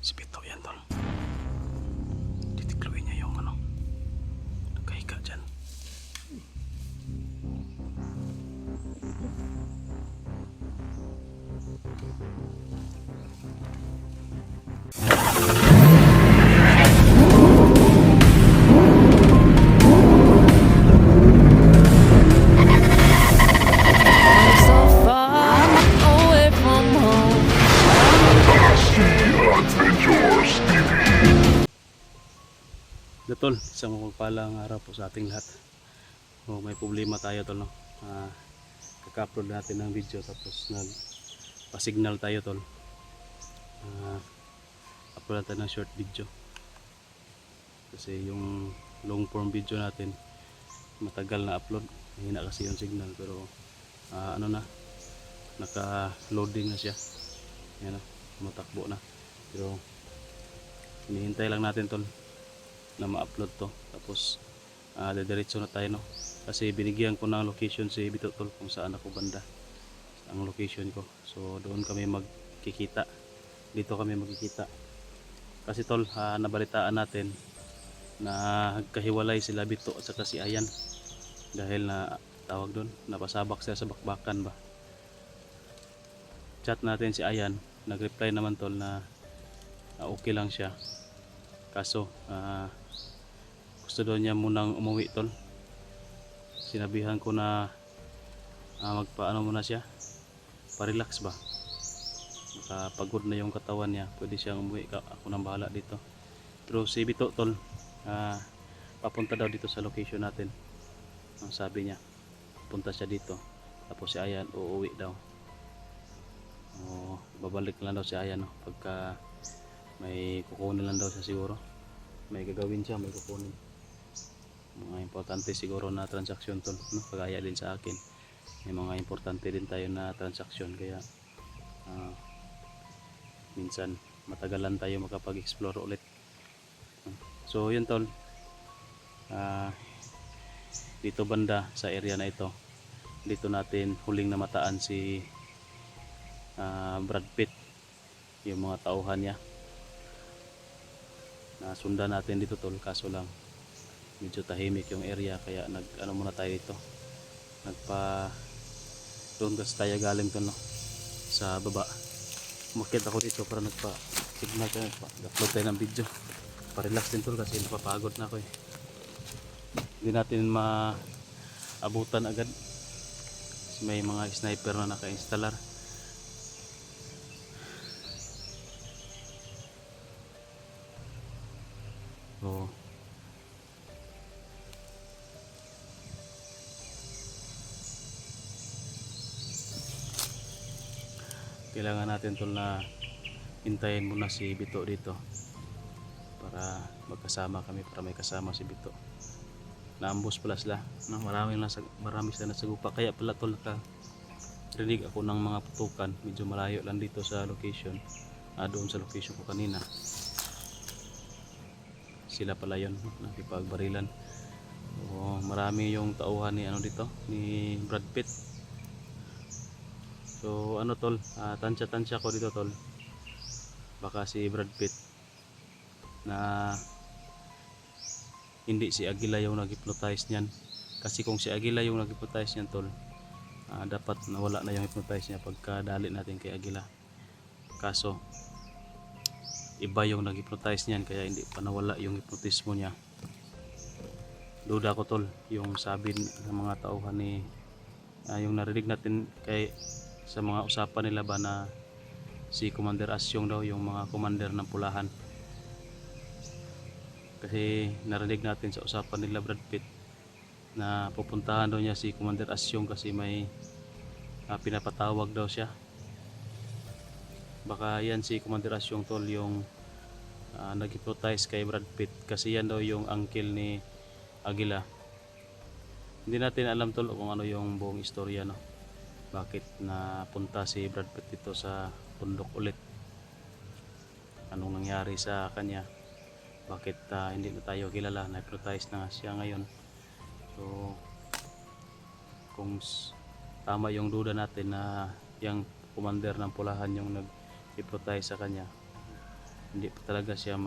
Si Pito yan tol. Titikluin niya yung ano, nagkahiga dyan. So far away from home. Tol, isang mapagpalang araw po sa ating lahat. May problema tayo tol, no? Kaka-upload natin ng video tapos nagpa-signal tayo tol. Upload natin ng short video. Kasi yung long form video natin matagal na upload. Mahina kasi yung signal pero ano na, naka-loading na siya. Yan na, matakbo na. Pero hinihintay lang natin tol na ma-upload to, tapos diretso na tayo, no? Kasi binigyan ko ng location si Bito tol kung saan ako banda ang location ko, so doon kami magkikita, dito kami magkikita kasi tol, nabalitaan natin na kahiwalay sila Bito at saka si Ayan dahil na tawag doon, napasabak sila sa bakbakan ba. Chat natin si Ayan, nag-reply naman tol na okay lang siya, kaso gusto daw niya munang umuwi tol. Sinabihan ko na magpaano muna siya, pa-relax ba, makapagod na yung katawan niya, pwede siyang umuwi, ako nang bahala dito. Pero si Bito tol, papunta daw dito sa location natin. Ang sabi niya, punta siya dito, tapos si Ayan uuwi daw. Babalik lang daw si Ayan, no? Pagka may kukunin lang daw siya siguro, may gagawin siya, may kukunin mga importante siguro na transaksyon tol, no? Kagaya din sa akin, may mga importante din tayo na transaksyon, kaya minsan matagalan tayo makapag-explore ulit. So yun tol, dito banda sa area na ito, dito natin huling namataan si Brad Pitt, yung mga tauhan niya. Nasundan natin dito tol, kaso lang medyo tahimik yung area, kaya ano muna tayo dito, doon kasi tayo galing tol, no? Sa baba umakyat ako dito para signal tayo, upload tayo ng video, pa-relax din tol kasi napapagod na ako eh. Hindi natin maabutan agad kasi may mga sniper na naka-installer. So kailangan natin tol na hintayin muna si Bito dito para magkasama kami, para may kasama si Bito. Naambos pala sila, no? Marami sila nasagupa, kaya pala tol nakarinig ako ng mga putukan, medyo malayo lang dito sa location, doon sa location ko kanina. Sila pala yun, nakipagbarilan. Marami yung tauhan ni dito ni Brad Pitt. So tol, tansya ko dito tol, baka si Brad Pitt na hindi si Aguila yung nag-hypnotize niyan. Kasi kung si Aguila yung nag-hypnotize niyan tol, dapat nawala na yung hypnotize niya pagka dali natin kay Aguila. Kaso iba yung nag-hypnotize niyan, kaya hindi pa nawala yung hypnotismo niya. Duda ko tol, yung sabi ng mga tauhan ni yung narinig natin sa mga usapan nila ba na si Commander Asyong daw yung mga commander ng Pulahan. Kasi narinig natin sa usapan nila Brad Pitt na pupuntahan daw niya si Commander Asyong kasi may pinapatawag daw siya. Baka yan si Commander Asyong tol yung nag-hypnotize kay Brad Pitt, kasi yan daw yung uncle ni Aguila. Hindi natin alam tol kung ano yung buong istorya, no? Bakit napunta si Brad Pitt dito sa bundok ulit, anong nangyari sa kanya, bakit hindi na tayo kilala, na-hypnotize na siya ngayon. So kung tama yung duda natin na yung commander ng Pulahan yung nag-hypnotize sa kanya, hindi pa talaga siya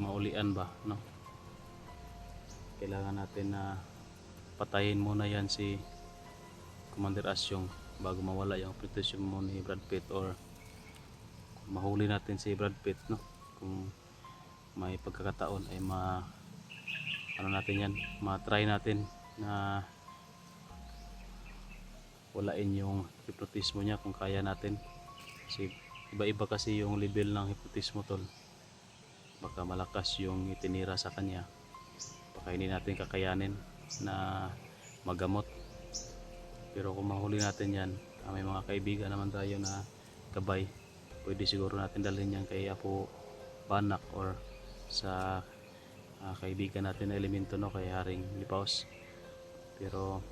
maulian ba, no? Kailangan natin na patayin muna yan si Commander Asyong bago mawala yung protection mo ni Brad Pitt, or mahuli natin si Brad Pitt, no? Kung may pagkakataon ay ano natin yan, ma-try natin na walain yung hypnotismo niya kung kaya natin, kasi iba-iba kasi yung level ng hypnotismo, tol. Baka malakas yung itinira sa kanya, baka hindi natin kakayanin na magamot. Pero kung mahuli natin yan, may mga kaibigan naman tayo na gabay, pwede siguro natin dalhin yan kay Apo Banak or sa kaibigan natin na elemento, no, kay Haring Lipaos. Pero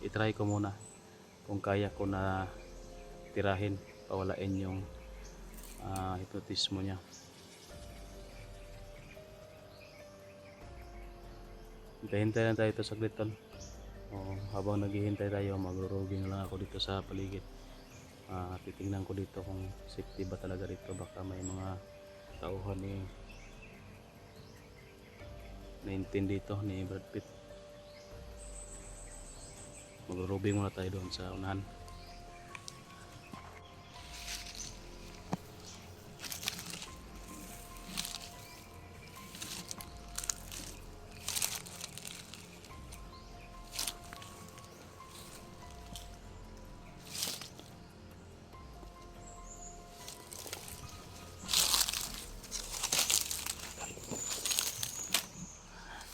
itry ko muna kung kaya ko na tirahin, pawalain yung hypnotismo niya. Hintay lang tayo ito saglit, tol. Habang naghihintay tayo, magro-roving lang ako dito sa paligid. Titingnan ko dito kung safety ba talaga dito, baka may mga tauhan ni 19 dito ni Brad Pitt. Magro-roving muna tayo doon sa unahan.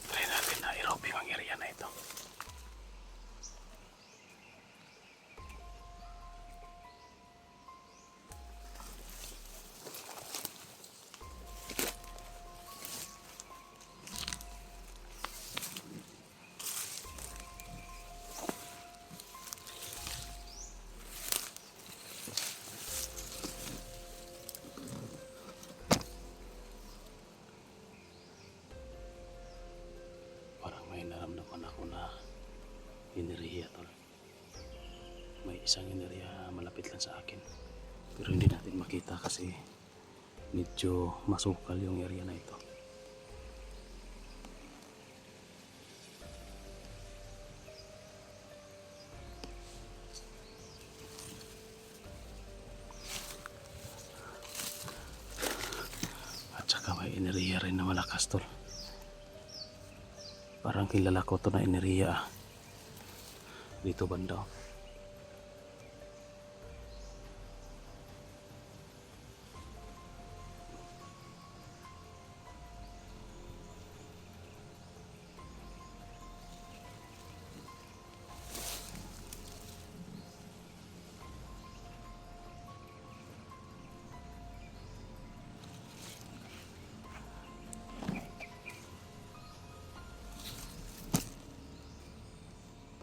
Try natin na i-roving ang area na ito. Parang may naramdaman ako na enerhiya, tol. May isang enerhiya malapit lang sa akin, pero hindi natin makita kasi medyo masukal yung area na ito. At saka may enerhiya rin na malakas, tol. Parang kilala ko to na enerhiya dito banda.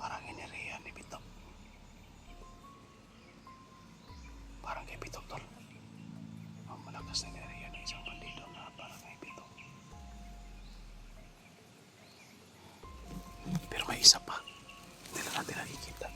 Parang enerhiya ni Pitok. Parang kay Pitok, tol. Ang malakas na enerhiya ng isang bandido na parang kay Pitok. Pero may isa pa, hindi na natin nakikita.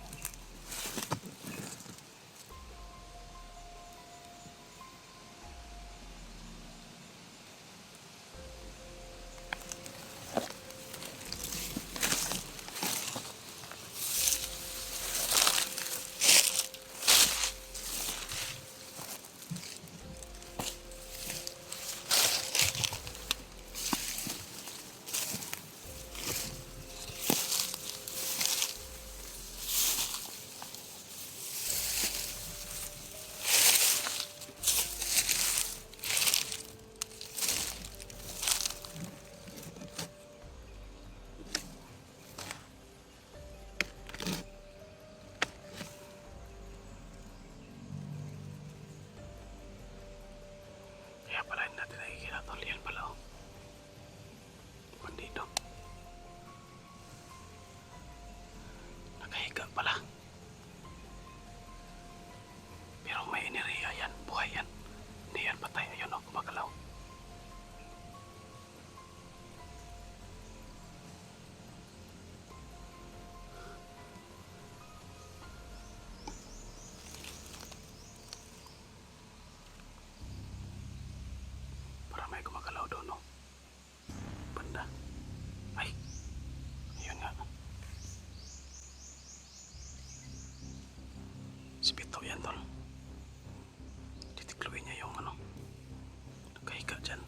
Kaya pala hindi natin nakikita, tol. Yan pala, oh. Bandido. Nakahiga pala. Pero may enerhiya yan. Buhay yan. Hindi yan patay. Ayun, oh, gumagalaw. Si Pito yan tol. Titikluin niya yung ano. Nagkahiga dyan.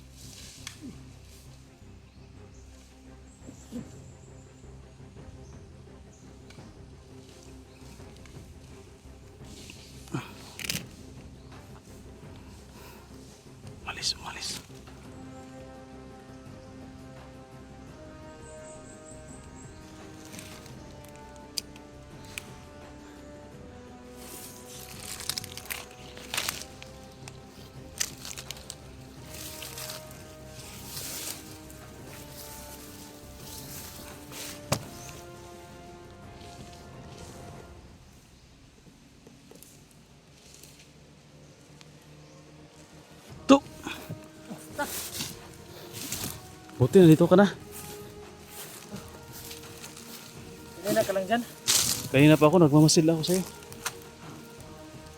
Umalis, umalis. Tu. Buti nandito ka na. Kanina ka lang dyan. Kanina pa ako, nagmamasid ako sa'yo.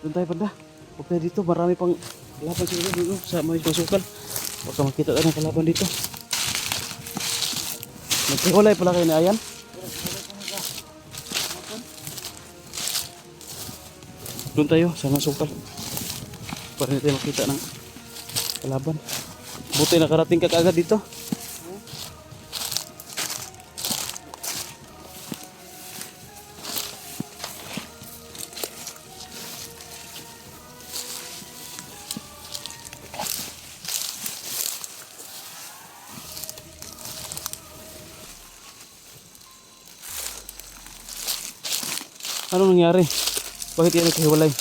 Doon tayo banda. Huwag tayo dito, marami pang kalaban sila dito sa mga masukal. Baka makita tayo ng kalaban dito. Nagkikulay pala kayo na Ayan. Doon tayo sa masukal. Para hindi tayo makita ng kalaban. Buti nakarating ka kaagad dito. Ano nangyari? Bakit yan nagkahiwalay?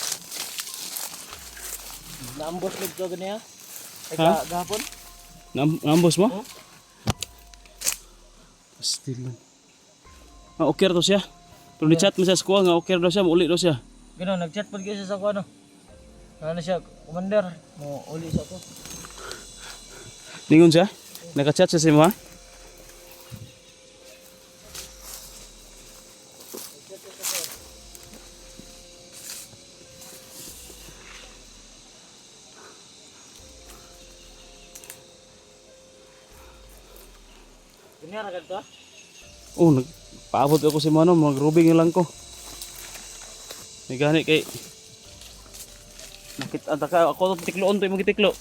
Naambos lang ito ganyan. Ay Ha? gahapon. Naambos mo? Oh. Still lang. Ah, okay to siya. Pero ni-chat mo sa skuha nga okay daw siya, mauli daw siya. Gano'n, nag-chat pa kayo sa ako ano. Ano siya, commander. Mo uli sa ako. Ningon siya? Naka-chat siya sa mo ha? Ganyan agad to. Oh, nagpaabot ako si Mano, mag-rubing lang ko. May gani kay nakita ka ako to tikloon to imong gitiklo.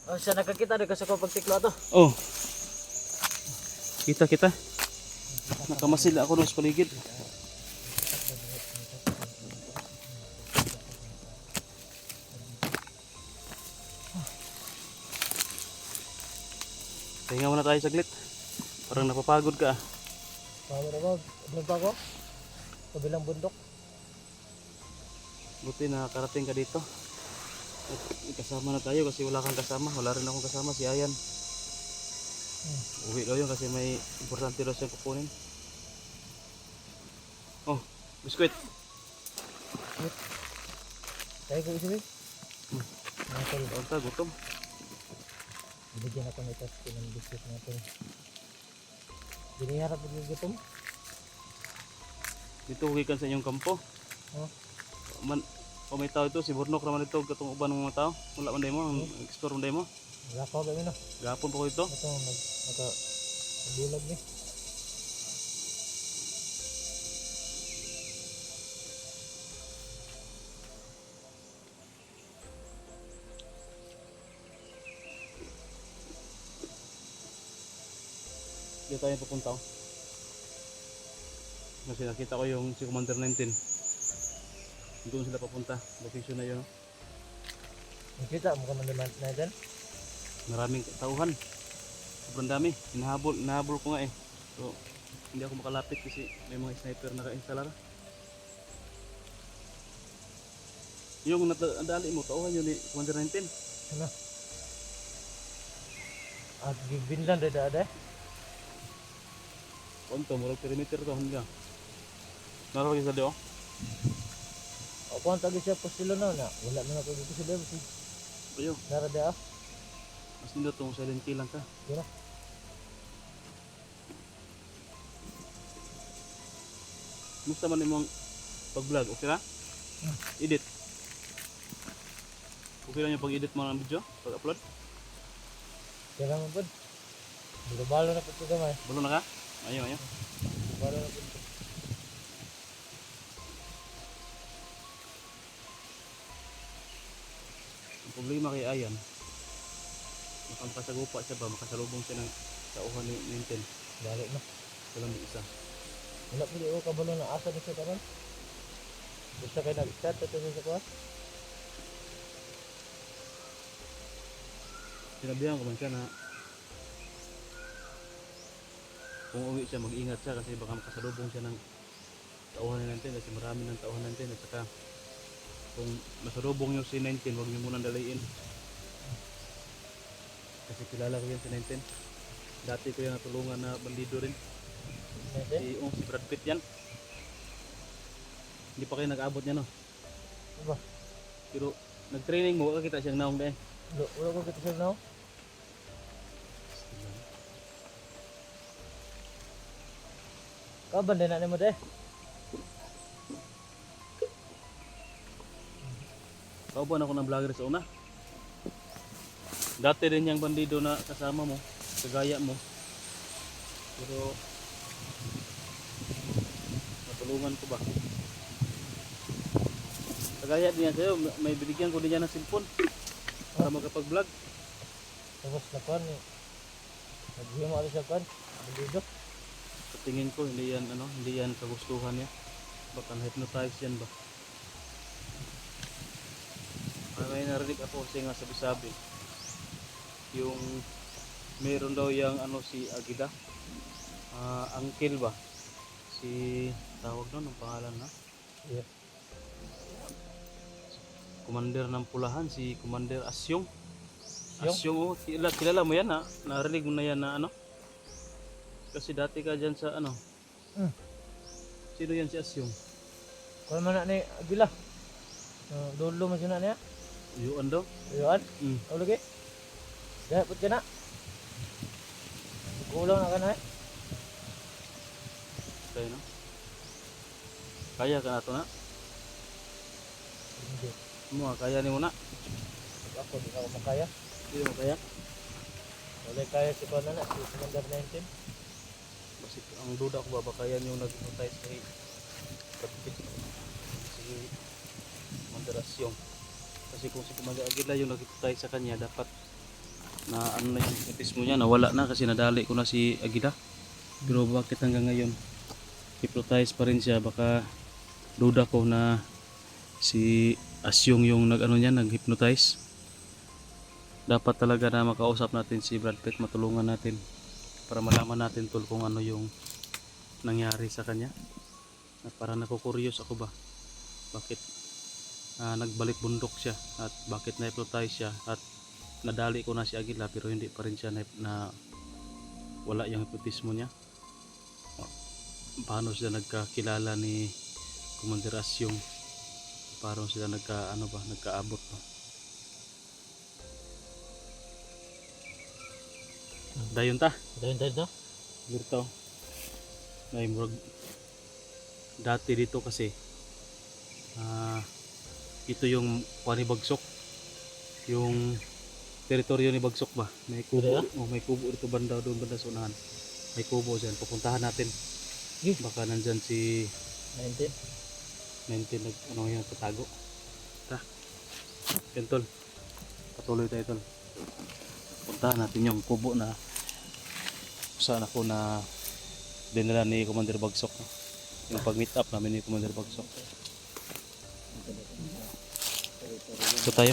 Oh, siya nakakita rin kasi ko pagtiklo ato. Oh. Kita. Nakamasid ako doon sa paligid. Pahinga muna tayo saglit. Parang napapagod ka. Power ako. Ano pa ako? Kabilang bundok. Buti nakarating ka dito. At may kasama na tayo kasi wala kang kasama. Wala rin akong kasama, si Ayan. Uwi daw yun kasi may importante daw siyang kukunin. Oh, biskwit. Tayo ko isipin. Nakal. Basta gutom. Binigyan ako nito ng biscuit natin. Biniharap yung gutom. Dito uwikan sa inyong kampo. Oh. Man, kung may tao ito, si Burnok naman ito, katong uban ng mga tao. Wala man day mo, explore man day mo. Lakaw kami no. Gapon pa ko ito. Ito nagbulag ni. Dito tayo pupunta. Kasi nakita ko yung si Commander 19. Doon sila papunta. Location na yun. Nakita mo ka man natin. Maraming tauhan. Sobrang dami. Hinahabol ko nga eh. So, hindi ako makalapit kasi may mga sniper naka-installer. Yung nadali mo, tauhan yun ni Commander 19. Ano? At binlan dada. Konto, murag perimeter to hanggang. Narawag yung sa diyo? Ako ang tagi siya postilo na. Wala na ako dito sila. Ayo, Narada. mas nindot tong silent kill lang ka. Dira. Musta man imong pag-vlog, okay na? Edit. Okay lang yung pag-edit mo ng video, pag-upload? Kaya mo po. Balo na po ito gamay. Bulo na ka? Ayo. Balo na po. Ang problema kay Ayan, makasagupa siya ba, makasalubong siya ng tauhan ni Ninten. Dali na. Walang isa. Wala po di ko kabalo na asa dito karon. Basta kayo nag-chat ito sa kuha. Sinabihan ko man siya na kung uwi siya, mag-ingat siya kasi baka makasalubong siya ng tauhan ni Ninten kasi marami ng tauhan ni Ninten at saka kung masalubong yung si Ninten, huwag niyo munang dalayin. Kasi kilala ko yan si Ninten. Dati ko yung natulungan na bandido rin. Si Brad Pitt yan. Hindi pa kayo nag-abot niya no? Diba? Pero nag-training mo, wala kita siyang naong dahil. Wala ko kita siya now. Kaban din na mo deh. Kauban ako ng vlogger sa una. Dati rin yung bandido na kasama mo, kagaya mo. Pero matulungan ko ba? Kagaya din yan sa'yo, may binigyan ko din yan ng cellphone para makapag-vlog. Tapos na kuhan eh. Naghihimo ako siya kuhan. Bandido. Sa tingin ko hindi yan kagustuhan niya. Baka hypnotize yan ba? May narinig ako kasi nga sabi-sabi yung meron daw yung si Agida, uncle ba, si tawag doon ang pangalan na Yeah. Commander ng Pulahan, si Commander Asyong. Asyong? Asyong, kilala mo yan ha? Narinig mo na yan na kasi dati ka dyan sa sino yan si Asyong? Kuhan man na ni Agila. Dulo man siya na niya. Yuan daw. Ayun. Ulo lagi. Dahil put ka na. Kulang na ka na eh. Kaya no? Kaya ka na to na? Hindi. Mo kaya ni mo na? Ako di ako makaya. Hindi mo kaya? Wala kaya si kuhan na si Commander 19. Kasi ang duda ko ba kaya niyo nag-hypnotize kay Kapit si Mandarasyong. Kasi kung si Commander Aguila yung nag-hypnotize sa kanya, dapat na na yung hypnotismo niya, nawala na kasi nadali ko na si Aguila. Pero bakit hanggang ngayon hypnotize pa rin siya? Baka duda ko na si Asyong yung nag-hypnotize. Dapat talaga na makausap natin si Brad Pitt, matulungan natin para malaman natin tol kung ano yung nangyari sa kanya. At para nakukuryos ako ba bakit nagbalik bundok siya at bakit na-hypnotize siya at nadali ko na si Aguila pero hindi pa rin siya na wala yung hypnotismo niya. Paano sila nagkakilala ni Commander Asyong? Paano sila nagkaabot ba? Dayon ta. Dahin to. Dito. May murag dati dito kasi ito yung kuha ni Bagsok. Yung teritoryo ni Bagsok ba? May kubo, may kubo dito banda doon banda sa unahan. May kubo diyan. Pupuntahan natin. Baka nandyan si 19 yung katago. Tara. Yan tol. Patuloy tayo tol. Puntahan natin yung kubo na saan ako na dinala ni Commander Bagsok. Yung pag-meet up namin ni Commander Bagsok. Ito tayo.